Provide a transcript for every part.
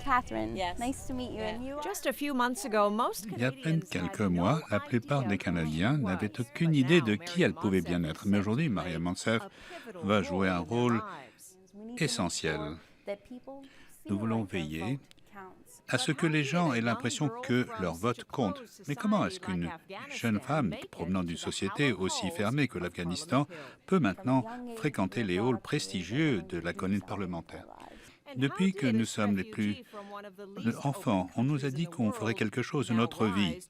Catherine. Nice to meet you. And you Just a few months ago, most Il y a à peine Canadians quelques had mois, no la plupart idea des who Canadiens she n'avaient was. aucune But idée now, de qui Mariam elle pouvait Monsef bien is être. Mais set aujourd'hui, to Maria play Monsef a pivotal va jouer un role in their rôle lives. we need to make essentiel. sure that people Nous feel voulons like their veiller vote counts. à ce que les gens aient l'impression que leur vote compte. Mais comment est-ce qu'une jeune femme provenant d'une société aussi fermée que l'Afghanistan peut maintenant fréquenter les halls prestigieux de la colline parlementaire? Depuis que nous sommes les plus enfants, on nous a dit qu'on ferait quelque chose de notre vie.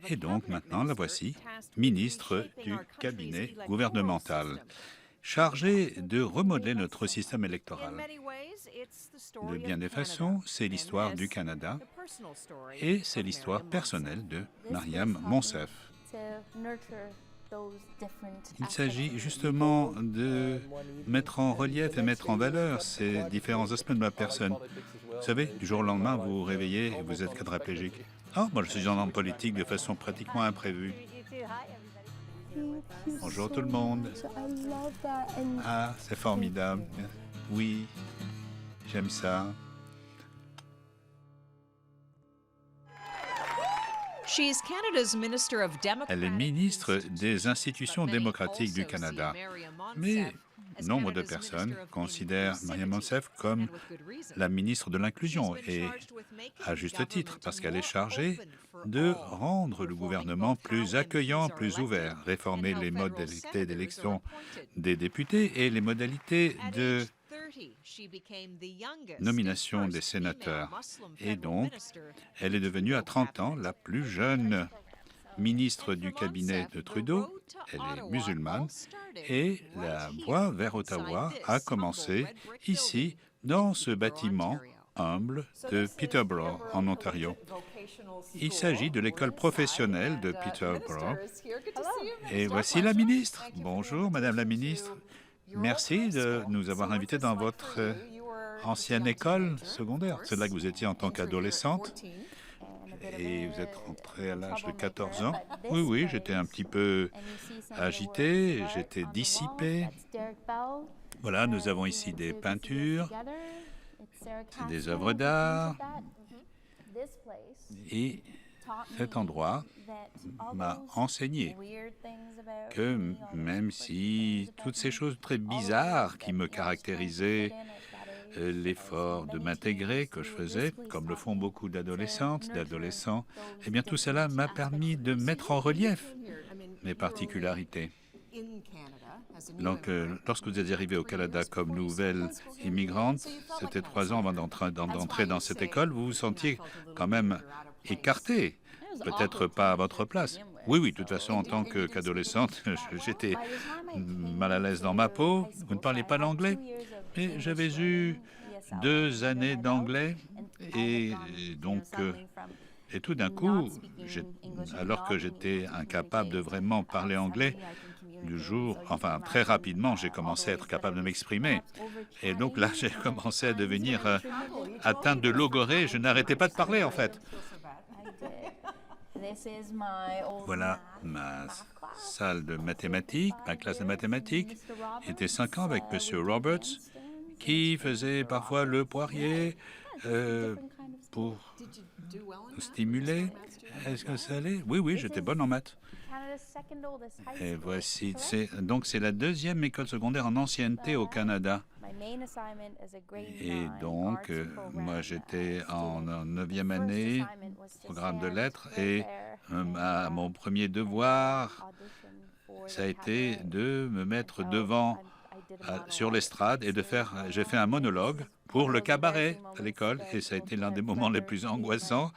Et donc maintenant, la voici, ministre du cabinet gouvernemental, chargée de remodeler notre système électoral. De bien des façons, c'est l'histoire du Canada et c'est l'histoire personnelle de Mariam Monsef. To nurture those different Il aspects. s'agit justement de mettre en relief et mettre en valeur ces différents aspects de ma personne. Vous savez, du jour au lendemain, vous vous réveillez et vous êtes quadraplégique. Ah, moi je suis en politique de façon pratiquement imprévue. Bonjour tout le monde. I love that. And Ah, c'est formidable. Oui, j'aime ça. She's Canada's Minister of Elle est ministre des institutions démocratiques du Canada. Mais nombre de personnes considèrent Mariam Monsef comme la ministre de l'Inclusion, et à juste titre, parce qu'elle est chargée de rendre le gouvernement plus accueillant, plus ouvert, réformer les modalités d'élection des députés et les modalités de nomination des sénateurs. Et donc, elle est devenue à 30 ans la plus jeune ministre du cabinet de Trudeau. Elle est musulmane et la voie vers Ottawa a commencé ici, dans ce bâtiment humble de Peterborough, en Ontario. Il s'agit de l'école professionnelle de Peterborough. Et voici la ministre. Bonjour, Madame la ministre. Merci de nous avoir invités dans votre ancienne école secondaire. C'est là que vous étiez en tant qu'adolescente et vous êtes rentrée à l'âge de 14 ans. Oui, oui, j'étais un petit peu agité, j'étais dissipé. Voilà, nous avons ici des peintures, des œuvres d'art. Et cet endroit m'a enseigné que même si toutes ces choses très bizarres qui me caractérisaient, l'effort de m'intégrer que je faisais, comme le font beaucoup d'adolescentes, d'adolescents, eh bien tout cela m'a permis de mettre en relief mes particularités. Donc, lorsque vous êtes arrivé au Canada comme nouvelle immigrante, c'était 3 ans avant d'entrer dans cette école, vous vous sentiez quand même écarté, peut-être pas à votre place. Oui, oui, de toute façon, en tant qu'adolescente, j'étais mal à l'aise dans ma peau. Vous ne parlez pas l'anglais? Mais j'avais eu 2 années d'anglais et donc, et tout d'un coup, alors que j'étais incapable de vraiment parler anglais, du jour, enfin très rapidement, j'ai commencé à être capable de m'exprimer. Et donc là, j'ai commencé à devenir atteinte de logorée. Je n'arrêtais pas de parler, en fait. Voilà ma salle de mathématiques, ma classe de mathématiques. J'étais 5 ans avec Monsieur Roberts, qui faisait parfois le poirier pour nous stimuler. Est-ce que ça allait? Oui, oui, j'étais bonne en maths. Et voici, donc c'est la 2e école secondaire en ancienneté au Canada. Et donc, moi j'étais en 9e année, programme de lettres, et mon premier devoir, ça a été de me mettre devant, sur l'estrade, et j'ai fait un monologue pour le cabaret à l'école, et ça a été l'un des moments les plus angoissants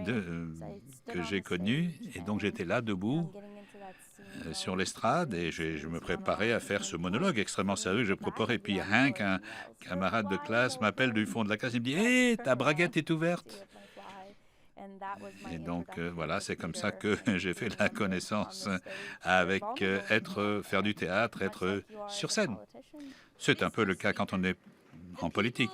que j'ai connus. Et donc j'étais là, debout, sur l'estrade, et je me préparais à faire ce monologue extrêmement sérieux que je préparais. Et puis Hank, un camarade de classe, m'appelle du fond de la classe, il me dit « Hé, ta braguette est ouverte !» Et donc, voilà, c'est comme ça que j'ai fait la connaissance avec faire du théâtre, être sur scène. C'est un peu le cas quand on est en politique.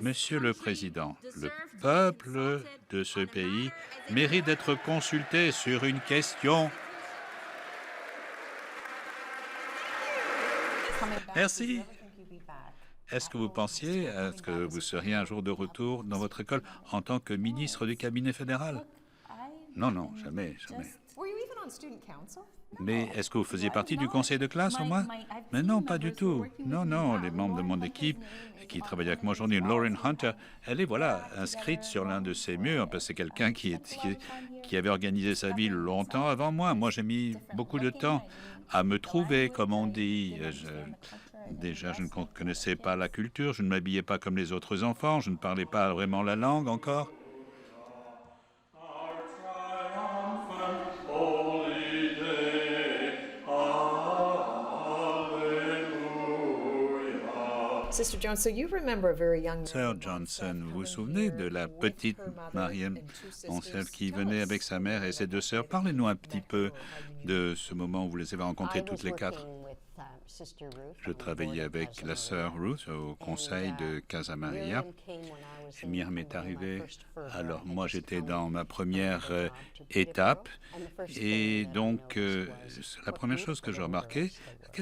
Monsieur le Président, le peuple de ce pays mérite d'être consulté sur une question. Merci. Est-ce que vous pensiez à ce que vous seriez un jour de retour dans votre école en tant que ministre du cabinet fédéral? Non, non, jamais, jamais. Were you even on student council? Mais est-ce que vous faisiez partie du conseil de classe au moins? Mais non, pas du tout. Non, non, les membres de mon équipe qui travaillent avec moi aujourd'hui, Lauren Hunter, elle est voilà inscrite sur l'un de ces murs parce que c'est quelqu'un qui avait organisé sa vie longtemps avant moi. Moi, j'ai mis beaucoup de temps à me trouver, comme on dit. Déjà, je ne connaissais pas la culture, je ne m'habillais pas comme les autres enfants, je ne parlais pas vraiment la langue encore. Sister Jones, so you remember a very young Sœur Johnson, vous vous souvenez de la petite Marianne Ancel qui venait avec sa mère et ses deux sœurs? Parlez-nous un petit peu de ce moment où vous les avez rencontrées toutes les quatre. Je travaillais avec la sœur Ruth au conseil de Casa Maria. Et Myriam est arrivée. Alors moi j'étais dans ma première étape et donc la première chose que je remarquais,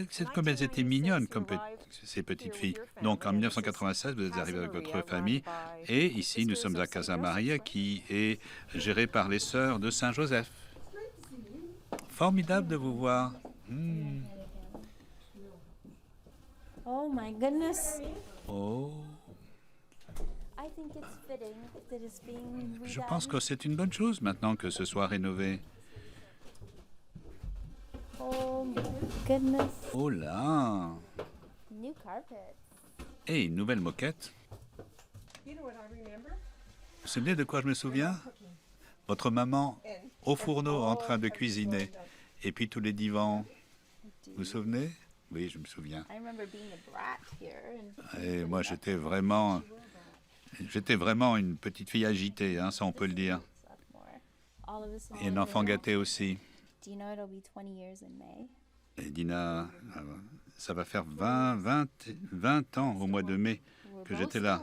c'est comme elles étaient mignonnes comme ces petites filles. Donc en 1996 vous êtes arrivés avec votre famille et ici nous sommes à Casa Maria qui est gérée par les sœurs de Saint-Joseph. Formidable de vous voir. Oh my goodness. Oh. Je pense que c'est une bonne chose maintenant que ce soit rénové. Oh my goodness. Oh là! New carpet. Et une nouvelle moquette. Vous vous souvenez de quoi je me souviens? Votre maman au fourneau en train de cuisiner. Et puis tous les divans. Vous vous souvenez? Oui, je me souviens. Et moi, j'étais vraiment une petite fille agitée, hein, ça on peut le dire. Et un enfant gâté aussi. Et Dina, ça va faire 20 ans au mois de mai que j'étais là.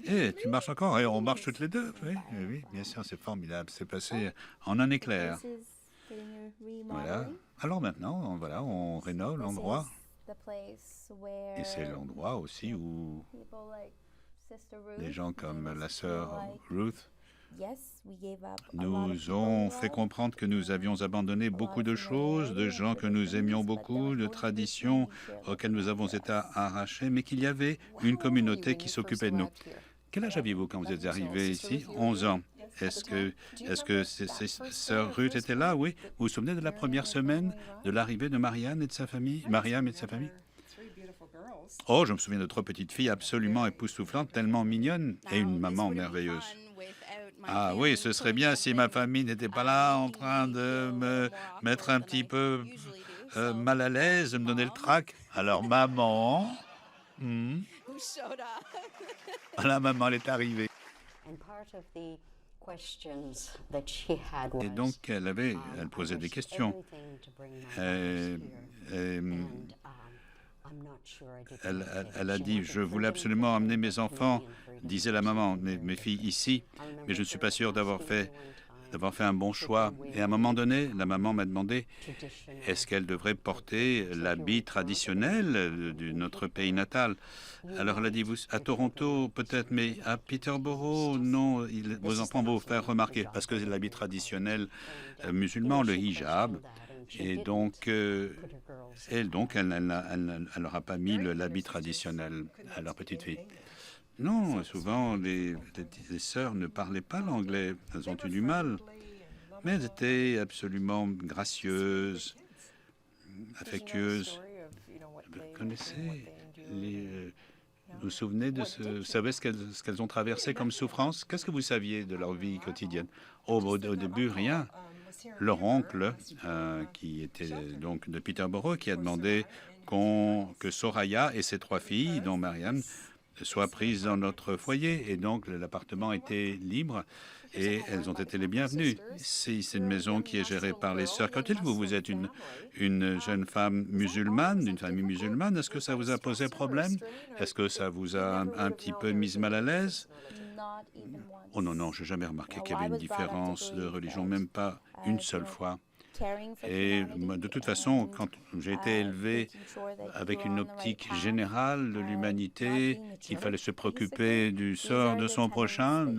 Et tu marches encore? Et on marche toutes les deux. Oui, oui, bien sûr, c'est formidable. C'est passé en un éclair. Voilà. Alors maintenant, on rénove l'endroit. Et c'est l'endroit aussi où des gens comme la sœur Ruth nous ont fait comprendre que nous avions abandonné beaucoup de choses, de gens que nous aimions beaucoup, de traditions auxquelles nous avons été arrachés, mais qu'il y avait une communauté qui s'occupait de nous. Quel âge aviez-vous quand vous êtes arrivé ici? 11 ans. Est-ce que sœur Ruth était là? Oui. Vous vous souvenez de la première semaine de l'arrivée de Mariam et de sa famille? Oh, je me souviens de 3 petites filles absolument époustouflantes, tellement mignonnes, et une maman merveilleuse. Ah oui, ce serait bien si ma famille n'était pas là en train de me mettre un petit peu mal à l'aise, de me donner le trac. Alors maman... Voilà, maman, elle est arrivée. Et donc, elle posait des questions. Elle a dit, je voulais absolument emmener mes enfants, disait la maman, mes filles ici, mais je ne suis pas sûre d'avoir fait un bon choix. Et à un moment donné, la maman m'a demandé, est-ce qu'elle devrait porter l'habit traditionnel de notre pays natal? Alors elle a dit, à Toronto peut-être, mais à Peterborough, non, vos enfants vont vous faire remarquer, parce que c'est l'habit traditionnel musulman, le hijab. Et donc, elle leur a pas mis l'habit traditionnel à leur petite fille. Non, souvent, les sœurs ne parlaient pas l'anglais. Elles ont eu du mal. Mais elles étaient absolument gracieuses, affectueuses. Vous connaissez vous vous souvenez vous savez ce qu'elles ont traversé comme souffrance? Qu'est-ce que vous saviez de leur vie quotidienne? Au début, rien. Leur oncle, qui était donc de Peterborough, qui a demandé que Soraya et ses 3 filles, dont Mariam, soient prises dans notre foyer. Et donc, l'appartement était libre et elles ont été les bienvenues. C'est une maison qui est gérée par les sœurs. Quand vous êtes une jeune femme musulmane, d'une famille musulmane, est-ce que ça vous a posé problème? Est-ce que ça vous a un petit peu mise mal à l'aise? Oh non, je n'ai jamais remarqué qu'il y avait une différence de religion, même pas une seule fois. Et de toute façon, quand j'ai été élevé avec une optique générale de l'humanité, qu'il fallait se préoccuper du sort de son prochain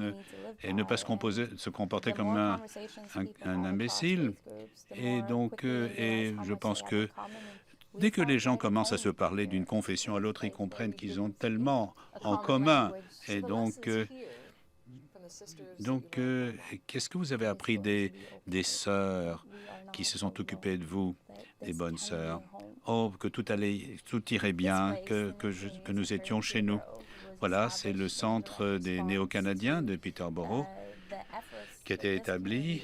et ne pas se comporter comme un imbécile. Et donc, et je pense que dès que les gens commencent à se parler d'une confession à l'autre, ils comprennent qu'ils ont tellement en commun. Et donc, qu'est-ce que vous avez appris des sœurs qui se sont occupées de vous, des bonnes sœurs? Oh, que tout irait bien, que nous étions chez nous. Voilà, c'est le centre des Néo-Canadiens de Peterborough qui a été établi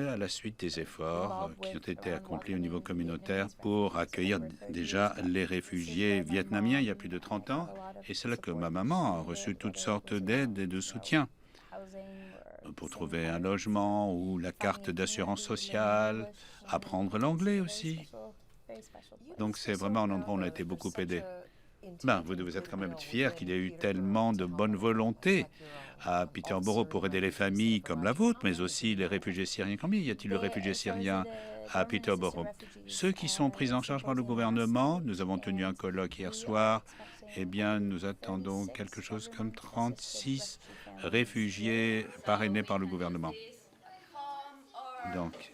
à la suite des efforts qui ont été accomplis au niveau communautaire pour accueillir déjà les réfugiés vietnamiens il y a plus de 30 ans. Et c'est là que ma maman a reçu toutes sortes d'aides et de soutien pour trouver un logement ou la carte d'assurance sociale, apprendre l'anglais aussi. Donc c'est vraiment un endroit où on a été beaucoup aidé. Vous êtes quand même fiers qu'il y ait eu tellement de bonne volonté à Peterborough pour aider les familles comme la vôtre, mais aussi les réfugiés syriens. Combien y a-t-il de réfugiés syriens à Peterborough? Ceux qui sont pris en charge par le gouvernement, nous avons tenu un colloque hier soir, eh bien, nous attendons quelque chose comme 36 réfugiés parrainés par le gouvernement. Donc,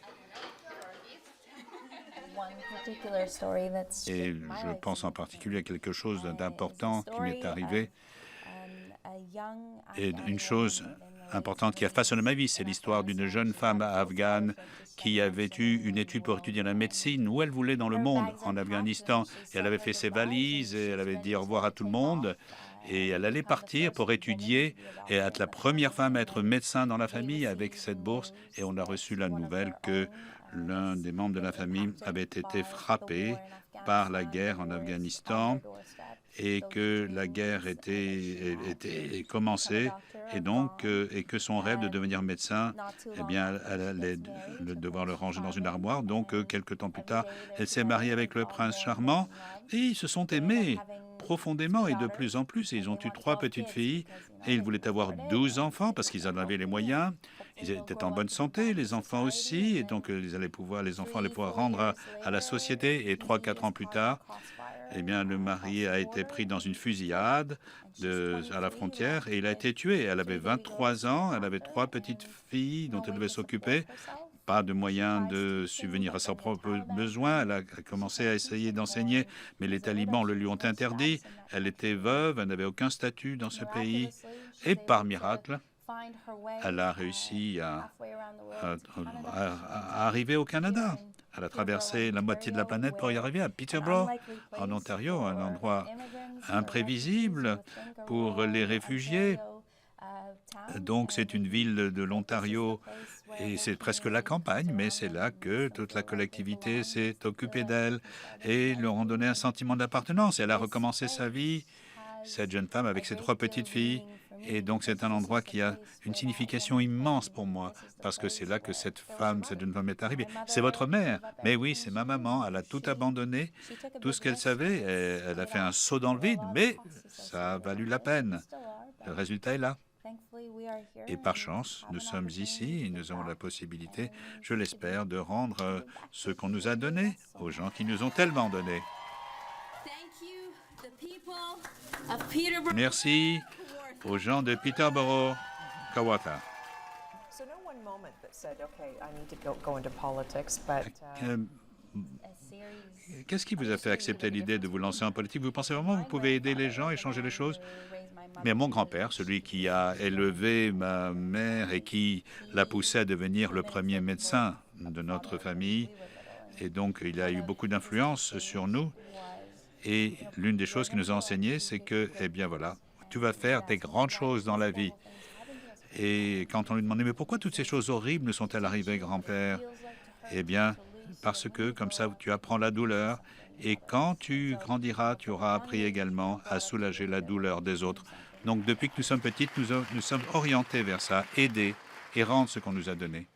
et je pense en particulier à quelque chose d'important qui m'est arrivé. Et une chose importante qui a façonné ma vie, c'est l'histoire d'une jeune femme afghane qui avait eu une étude pour étudier la médecine, où elle voulait dans le monde, en Afghanistan. Et elle avait fait ses valises et elle avait dit au revoir à tout le monde. Et elle allait partir pour étudier et être la première femme à être médecin dans la famille avec cette bourse. Et on a reçu la nouvelle que l'un des membres de la famille avait été frappé par la guerre en Afghanistan et que la guerre était commencée et donc et que son rêve de devenir médecin, eh bien, elle allait devoir le ranger dans une armoire. Donc, quelque temps plus tard, elle s'est mariée avec le prince charmant et ils se sont aimés profondément et de plus en plus. Et ils ont eu 3 petites filles et ils voulaient avoir 12 enfants parce qu'ils en avaient les moyens. Ils étaient en bonne santé, les enfants aussi, et donc les enfants allaient pouvoir rendre à la société. Et 3-4 ans plus tard, eh bien, le mari a été pris dans une fusillade à la frontière et il a été tué. Elle avait 23 ans, elle avait 3 petites filles dont elle devait s'occuper. Pas de moyens de subvenir à ses propres besoins. Elle a commencé à essayer d'enseigner, mais les talibans le lui ont interdit. Elle était veuve, elle n'avait aucun statut dans ce pays. Et par miracle, elle a réussi à arriver au Canada. Elle a traversé la moitié de la planète pour y arriver à Peterborough, en Ontario, un endroit imprévisible pour les réfugiés. Donc, c'est une ville de l'Ontario et c'est presque la campagne, mais c'est là que toute la collectivité s'est occupée d'elle et leur ont donné un sentiment d'appartenance. Elle a recommencé sa vie, cette jeune femme, avec ses 3 petites filles. Et donc, c'est un endroit qui a une signification immense pour moi, parce que c'est là que cette jeune femme est arrivée. C'est votre mère? Mais oui, c'est ma maman. Elle a tout abandonné, tout ce qu'elle savait. Elle a fait un saut dans le vide, mais ça a valu la peine. Le résultat est là. Et par chance, nous sommes ici et nous avons la possibilité, je l'espère, de rendre ce qu'on nous a donné aux gens qui nous ont tellement donné. Merci aux gens de Peterborough, Kawata. Qu'est-ce qui vous a fait accepter l'idée de vous lancer en politique? Vous pensez vraiment que vous pouvez aider les gens et changer les choses? Mais mon grand-père, celui qui a élevé ma mère et qui l'a poussé à devenir le premier médecin de notre famille, et donc il a eu beaucoup d'influence sur nous. Et l'une des choses qu'il nous a enseigné, c'est que, eh bien voilà, tu vas faire des grandes choses dans la vie. Et quand on lui demandait, mais pourquoi toutes ces choses horribles nous sont-elles arrivées, grand-père? Eh bien, parce que comme ça, tu apprends la douleur. Et quand tu grandiras, tu auras appris également à soulager la douleur des autres. Donc, depuis que nous sommes petites, nous sommes orientés vers ça, aider et rendre ce qu'on nous a donné.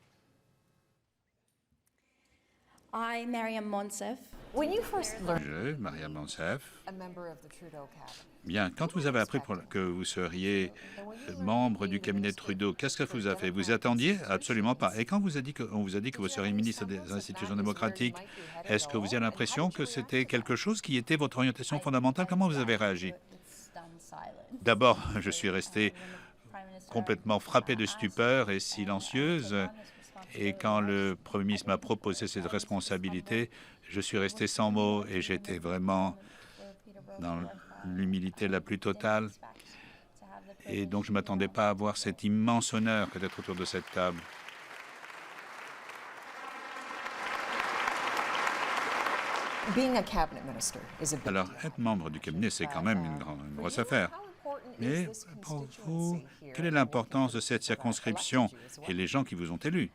When you first learned Maria Monsef, a member of the Trudeau cabinet, bien, quand vous avez appris que vous seriez membre du cabinet Trudeau, qu'est-ce que vous a fait? Vous attendiez? Absolument pas. Et quand on vous a dit que vous seriez ministre des institutions démocratiques, est-ce que vous avez l'impression que c'était quelque chose qui était votre orientation fondamentale? Comment vous avez réagi? D'abord, je suis restée complètement frappée de stupeur et silencieuse. Et quand le Premier ministre m'a proposé cette responsabilité, je suis restée sans mots et j'étais vraiment dans l'humilité la plus totale. Et donc, je ne m'attendais pas à avoir cet immense honneur que d'être autour de cette table. being a cabinet minister is a big Alors, deal. être membre du cabinet, c'est quand même une grosse affaire. Mais pour vous, quelle est l'importance de cette circonscription et les gens qui vous ont élu?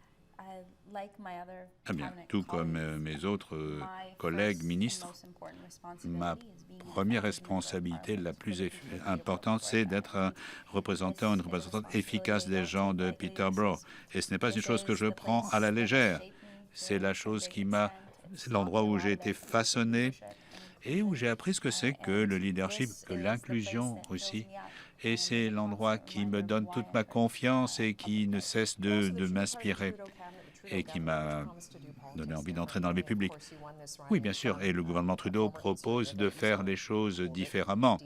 Eh bien, tout comme mes autres collègues ministres, ma première responsabilité la plus importante, c'est d'être un représentant, une représentante efficace des gens de Peterborough. Et ce n'est pas une chose que je prends à la légère. C'est la chose c'est l'endroit où j'ai été façonné et où j'ai appris ce que c'est que le leadership, que l'inclusion aussi. Et c'est l'endroit qui me donne toute ma confiance et qui ne cesse de m'inspirer et qui m'a donné envie d'entrer dans la vie publique. Oui, bien sûr, et le gouvernement Trudeau propose de faire les choses différemment.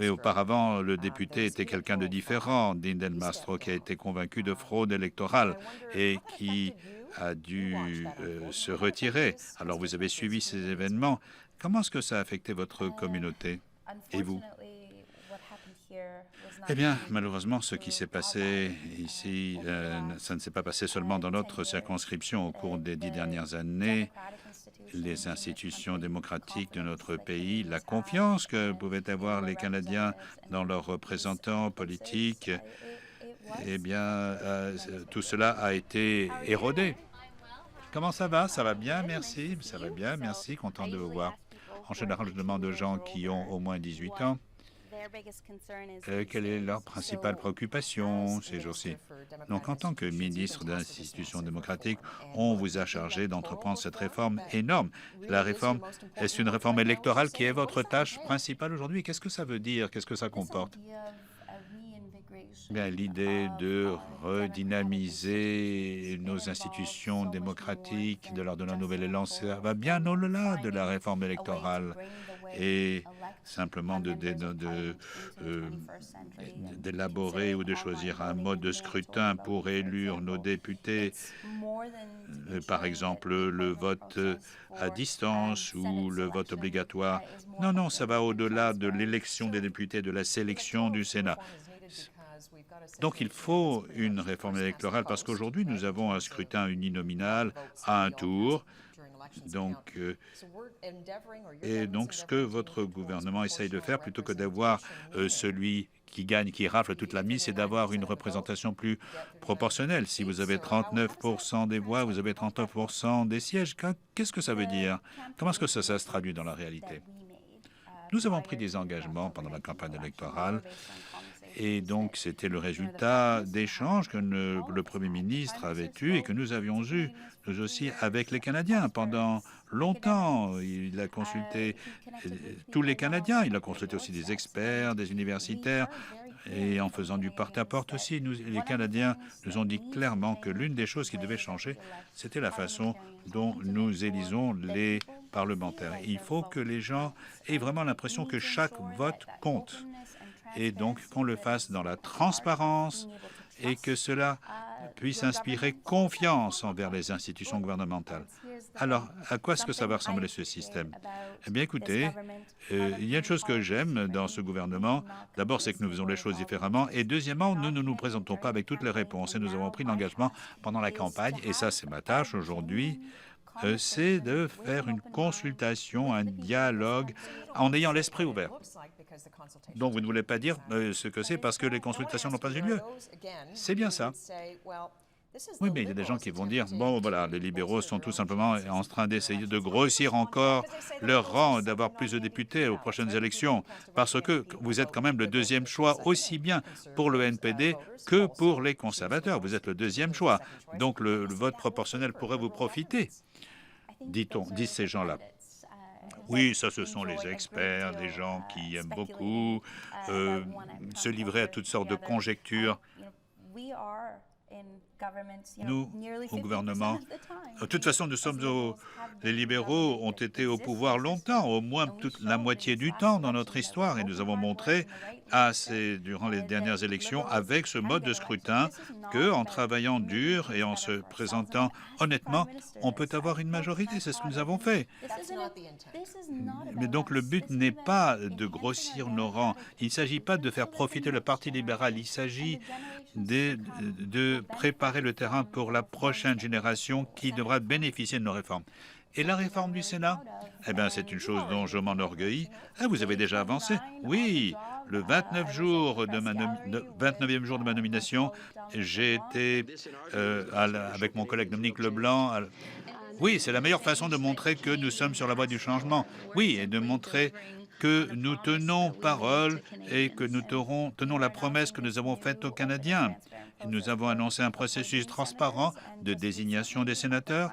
Et auparavant, le député était quelqu'un de différent, Dean Del Mastro, qui a été convaincu de fraude électorale et qui a dû se retirer. Alors, vous avez suivi ces événements. Comment est-ce que ça a affecté votre communauté et vous? Eh bien, malheureusement, ce qui s'est passé ici, ça ne s'est pas passé seulement dans notre circonscription. Au cours des 10 dernières années, les institutions démocratiques de notre pays, la confiance que pouvaient avoir les Canadiens dans leurs représentants politiques, eh bien, tout cela a été érodé. Comment ça va? Ça va bien, merci. Ça va bien, merci. Content de vous voir. En général, je demande aux gens qui ont au moins 18 ans quelle est leur principale préoccupation ces jours-ci. Donc, en tant que ministre d'institutions démocratiques, on vous a chargé d'entreprendre cette réforme énorme. La réforme, est-ce une réforme électorale qui est votre tâche principale aujourd'hui? Qu'est-ce que ça veut dire? Qu'est-ce que ça comporte? Bien, l'idée de redynamiser nos institutions démocratiques, de leur donner un nouvel élan, ça va bien au-delà de la réforme électorale et simplement d'élaborer ou de choisir un mode de scrutin pour élire nos députés, par exemple le vote à distance ou le vote obligatoire. Non, non, ça va au-delà de l'élection des députés, de la sélection du Sénat. Donc, il faut une réforme électorale parce qu'aujourd'hui, nous avons un scrutin uninominal à un tour. Donc, et donc, ce que votre gouvernement essaye de faire, plutôt que d'avoir celui qui gagne, qui rafle toute la mise, c'est d'avoir une représentation plus proportionnelle. Si vous avez 39% des voix, vous avez 39% des sièges. Qu'est-ce que ça veut dire? Comment est-ce que ça se traduit dans la réalité? Nous avons pris des engagements pendant la campagne électorale. Et donc, c'était le résultat d'échanges que le Premier ministre avait eus et que nous avions eus, nous aussi, avec les Canadiens. Pendant longtemps, il a consulté tous les Canadiens. Il a consulté aussi des experts, des universitaires. Et en faisant du porte-à-porte aussi, les Canadiens nous ont dit clairement que l'une des choses qui devait changer, c'était la façon dont nous élisons les parlementaires. Il faut que les gens aient vraiment l'impression que chaque vote compte. Et donc qu'on le fasse dans la transparence et que cela puisse inspirer confiance envers les institutions gouvernementales. Alors, à quoi est-ce que ça va ressembler ce système? Eh bien, écoutez, il y a une chose que j'aime dans ce gouvernement. D'abord, c'est que nous faisons les choses différemment. Et deuxièmement, nous ne nous présentons pas avec toutes les réponses. Et nous avons pris l'engagement pendant la campagne, et ça, c'est ma tâche aujourd'hui, c'est de faire une consultation, un dialogue en ayant l'esprit ouvert. Donc, vous ne voulez pas dire ce que c'est parce que les consultations n'ont pas eu lieu. C'est bien ça. Oui, mais il y a des gens qui vont dire, bon, voilà, les libéraux sont tout simplement en train d'essayer de grossir encore leur rang, d'avoir plus de députés aux prochaines élections, parce que vous êtes quand même le deuxième choix, aussi bien pour le NPD que pour les conservateurs. Vous êtes le deuxième choix. Donc, le vote proportionnel pourrait vous profiter, disent ces gens-là. Oui, ça, ce sont les experts, des gens qui aiment beaucoup se livrer à toutes sortes de conjectures. Nous, au gouvernement, de toute façon, les libéraux ont été au pouvoir longtemps, au moins toute la moitié du temps dans notre histoire, et nous avons montré durant les dernières élections, avec ce mode de scrutin, qu'en travaillant dur et en se présentant honnêtement, on peut avoir une majorité. C'est ce que nous avons fait. Mais donc le but n'est pas de grossir nos rangs. Il ne s'agit pas de faire profiter le Parti libéral. Il s'agit de préparer le terrain pour la prochaine génération qui devra bénéficier de nos réformes. Et la réforme du Sénat, eh bien, c'est une chose dont je m'enorgueillis. Ah, vous avez déjà avancé? Oui, le 29e jour de ma nomination, j'ai été avec mon collègue Dominique Leblanc. Oui, c'est la meilleure façon de montrer que nous sommes sur la voie du changement. Oui, et de montrer que nous tenons parole et que nous tenons la promesse que nous avons faite aux Canadiens. Et nous avons annoncé un processus transparent de désignation des sénateurs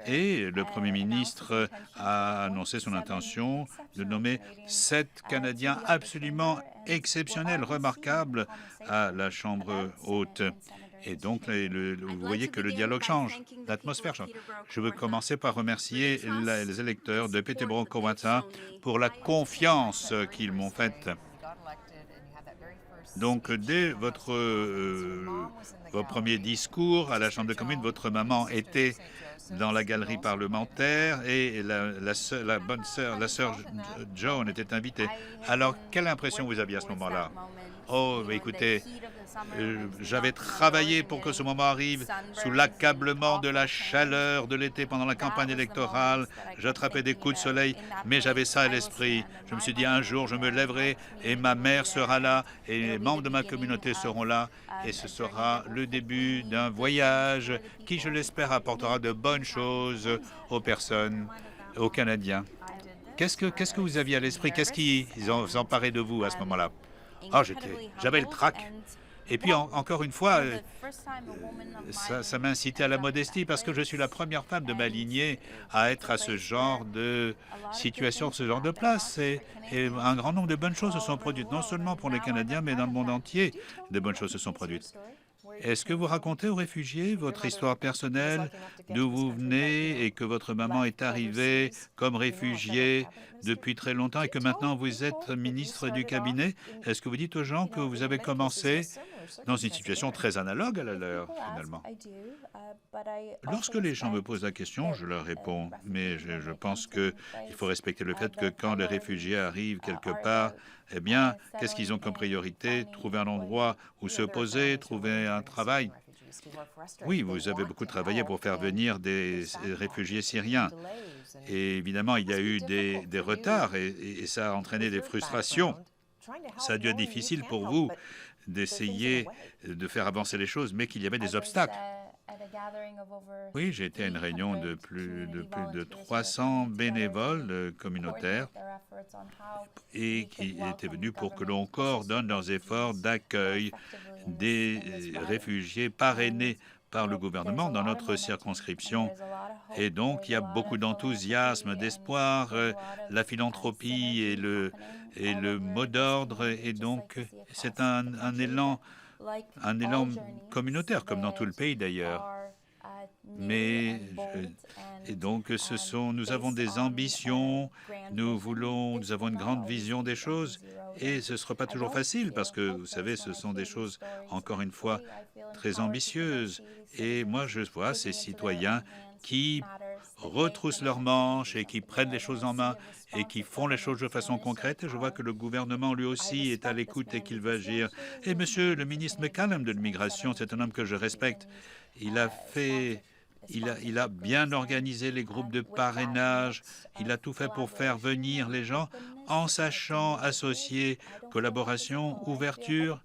et le Premier ministre a annoncé son intention de nommer 7 Canadiens absolument exceptionnels, remarquables à la Chambre haute. Et donc, vous voyez que le dialogue change, l'atmosphère change. Je veux commencer par remercier les électeurs de Peterborough-Cowata pour la confiance qu'ils m'ont faite. Donc, dès votre premier discours à la Chambre des communes, votre maman était dans la galerie parlementaire et la sœur Joan était invitée. Alors, quelle impression vous aviez à ce moment-là? Oh, écoutez, j'avais travaillé pour que ce moment arrive sous l'accablement de la chaleur de l'été pendant la campagne électorale. J'attrapais des coups de soleil, mais j'avais ça à l'esprit. Je me suis dit, un jour, je me lèverai et ma mère sera là et les membres de ma communauté seront là. Et ce sera le début d'un voyage qui, je l'espère, apportera de bonnes choses aux personnes, aux Canadiens. Qu'est-ce que vous aviez à l'esprit? Qu'est-ce qui s'emparait de vous à ce moment-là? Ah, j'avais le trac. Et puis, encore une fois, ça m'a incité à la modestie parce que je suis la première femme de ma lignée à être à ce genre de situation, ce genre de place. Et un grand nombre de bonnes choses se sont produites, non seulement pour les Canadiens, mais dans le monde entier, de bonnes choses se sont produites. Est-ce que vous racontez aux réfugiés votre histoire personnelle, d'où vous venez et que votre maman est arrivée comme réfugiée depuis très longtemps et que maintenant vous êtes ministre du cabinet? Est-ce que vous dites aux gens que vous avez commencé dans une situation très analogue à la leur, finalement? Lorsque les gens me posent la question, je leur réponds, mais je pense qu'il faut respecter le fait que quand les réfugiés arrivent quelque part, eh bien, qu'est-ce qu'ils ont comme priorité? Trouver un endroit où se poser, trouver un travail. Oui, vous avez beaucoup travaillé pour faire venir des réfugiés syriens. Et évidemment, il y a eu des retards et ça a entraîné des frustrations. Ça a dû être difficile pour vous d'essayer de faire avancer les choses, mais qu'il y avait des obstacles. Oui, j'ai été à une réunion de plus de 300 bénévoles communautaires et qui étaient venus pour que l'on coordonne leurs efforts d'accueil des réfugiés parrainés par le gouvernement dans notre circonscription. Et donc, il y a beaucoup d'enthousiasme, d'espoir, la philanthropie et le mot d'ordre. Et donc, c'est un élan communautaire, comme dans tout le pays d'ailleurs. Mais et donc nous avons des ambitions, nous avons une grande vision des choses et ce ne sera pas toujours facile parce que vous savez, ce sont des choses encore une fois très ambitieuses. Et moi, je vois ces citoyens qui retroussent leurs manches et qui prennent les choses en main et qui font les choses de façon concrète. Et je vois que le gouvernement, lui aussi, est à l'écoute et qu'il va agir. Et monsieur le ministre McCallum de l'immigration, c'est un homme que je respecte. Il a bien organisé les groupes de parrainage. Il a tout fait pour faire venir les gens en sachant associer collaboration, ouverture.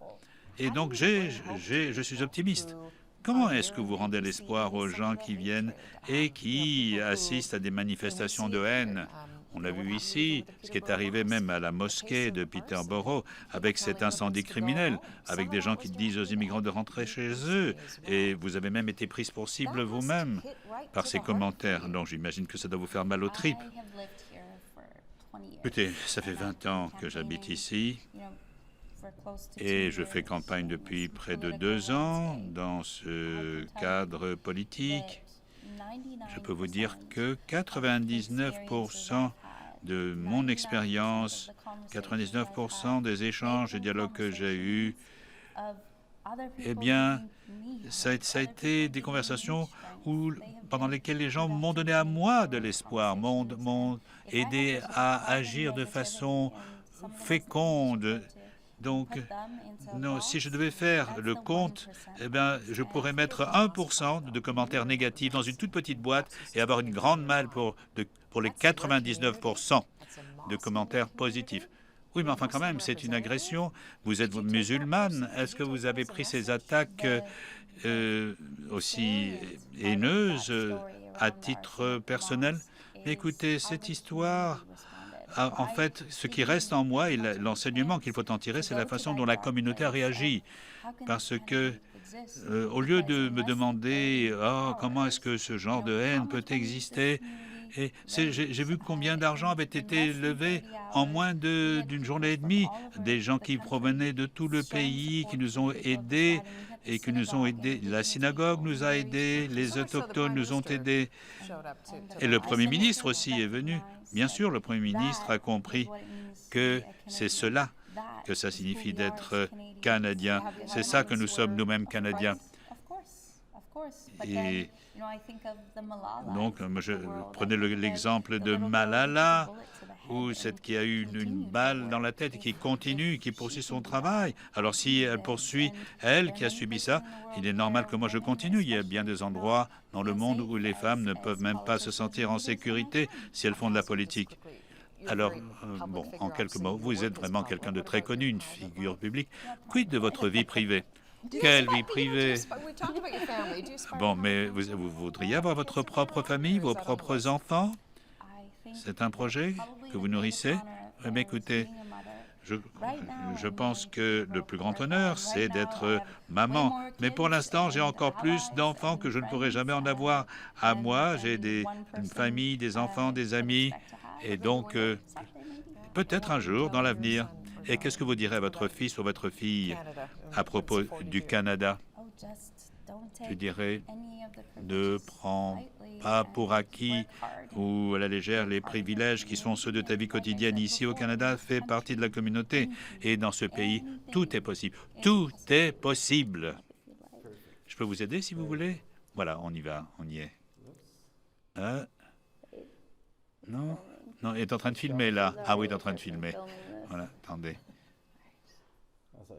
Et donc, je suis optimiste. Comment est-ce que vous rendez l'espoir aux gens qui viennent et qui assistent à des manifestations de haine? On l'a vu ici, ce qui est arrivé même à la mosquée de Peterborough, avec cet incendie criminel, avec des gens qui disent aux immigrants de rentrer chez eux. Et vous avez même été prise pour cible vous-même par ces commentaires. Donc j'imagine que ça doit vous faire mal aux tripes. Écoutez, ça fait 20 ans que j'habite ici et je fais campagne depuis près de 2 ans dans ce cadre politique. Je peux vous dire que 99% de mon expérience, 99% des échanges et dialogues que j'ai eus, eh bien, ça a été des conversations pendant lesquelles les gens m'ont donné à moi de l'espoir, m'ont aidé à agir de façon féconde. Donc, non, si je devais faire le compte, eh bien, je pourrais mettre 1% de commentaires négatifs dans une toute petite boîte et avoir une grande malle pour les 99% de commentaires positifs. Oui, mais enfin quand même, c'est une agression. Vous êtes musulmane. Est-ce que vous avez pris ces attaques aussi haineuses à titre personnel? Écoutez, cette histoire... En fait, ce qui reste en moi et l'enseignement qu'il faut en tirer, c'est la façon dont la communauté a réagi. Parce que, au lieu de me demander comment est-ce que ce genre de haine peut exister, et j'ai vu combien d'argent avait été levé en moins d'une journée et demie. Des gens qui provenaient de tout le pays, qui nous ont aidés et qui nous ont aidés. La synagogue nous a aidés, les autochtones nous ont aidés. Et le Premier ministre aussi est venu. Bien sûr, le Premier ministre a compris que c'est cela que ça signifie d'être Canadien. C'est ça que nous sommes nous-mêmes Canadiens. Et donc, je prenais l'exemple de Malala, ou celle qui a eu une balle dans la tête et qui continue, qui poursuit son travail. Alors, si elle poursuit, elle qui a subi ça, il est normal que moi je continue. Il y a bien des endroits dans le monde où les femmes ne peuvent même pas se sentir en sécurité si elles font de la politique. Alors, bon, en quelques mots, vous êtes vraiment quelqu'un de très connu, une figure publique. Quid de votre vie privée? Quelle vie privée? Bon, mais vous voudriez avoir votre propre famille, vos propres enfants? C'est un projet que vous nourrissez? Mais écoutez, je pense que le plus grand honneur, c'est d'être maman. Mais pour l'instant, j'ai encore plus d'enfants que je ne pourrai jamais en avoir à moi. J'ai une famille, des enfants, des amis. Et donc, peut-être un jour, dans l'avenir. Et qu'est-ce que vous direz à votre fils ou votre fille à propos du Canada? Je dirais, ne prends pas pour acquis ou à la légère les privilèges qui sont ceux de ta vie quotidienne. Ici au Canada, fais partie de la communauté. Et dans ce pays, tout est possible. Tout est possible. Je peux vous aider si vous voulez? Voilà, on y va, on y est. Non, non, il est en train de filmer là. Ah oui, il est en train de filmer. Voilà, attendez.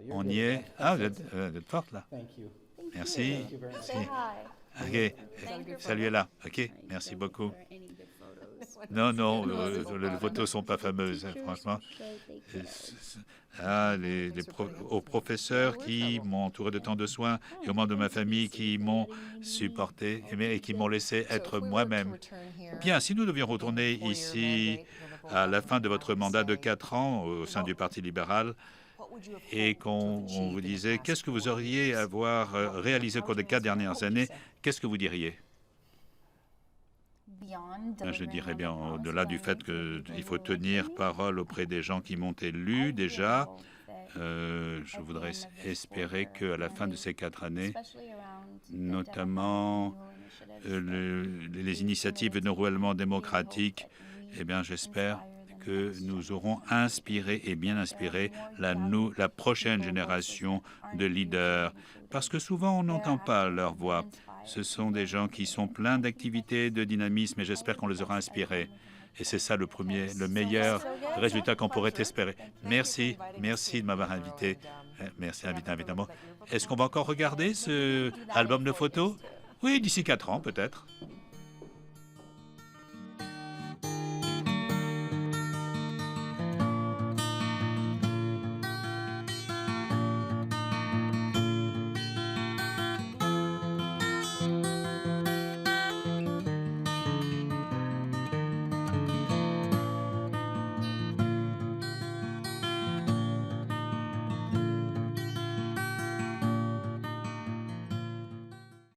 On y est. Ah, vous êtes forte là. Merci. Merci. OK. Salut là. OK, merci beaucoup. Non, non, les photos ne sont pas fameuses, hein, franchement. Aux professeurs qui m'ont entouré de tant de soins et aux membres de ma famille qui m'ont supporté et qui m'ont laissé être moi-même. Bien, si nous devions retourner ici à la fin de votre mandat de 4 ans au sein du Parti libéral et qu'on vous disait qu'est-ce que vous auriez à avoir réalisé au cours des 4 dernières années, qu'est-ce que vous diriez? Je dirais bien, au-delà du fait qu'il faut tenir parole auprès des gens qui m'ont élu déjà, je voudrais espérer qu'à la fin de ces 4 années, notamment les initiatives de renouvellement démocratique, eh bien, j'espère que nous aurons inspiré et bien inspiré la prochaine génération de leaders, parce que souvent on n'entend pas leur voix. Ce sont des gens qui sont pleins d'activités, de dynamisme, et j'espère qu'on les aura inspirés. Et c'est ça le meilleur résultat qu'on pourrait espérer. Merci, merci de m'avoir invité. Merci, évidemment. Est-ce qu'on va encore regarder ce album de photos? Oui, d'ici 4 ans, peut-être.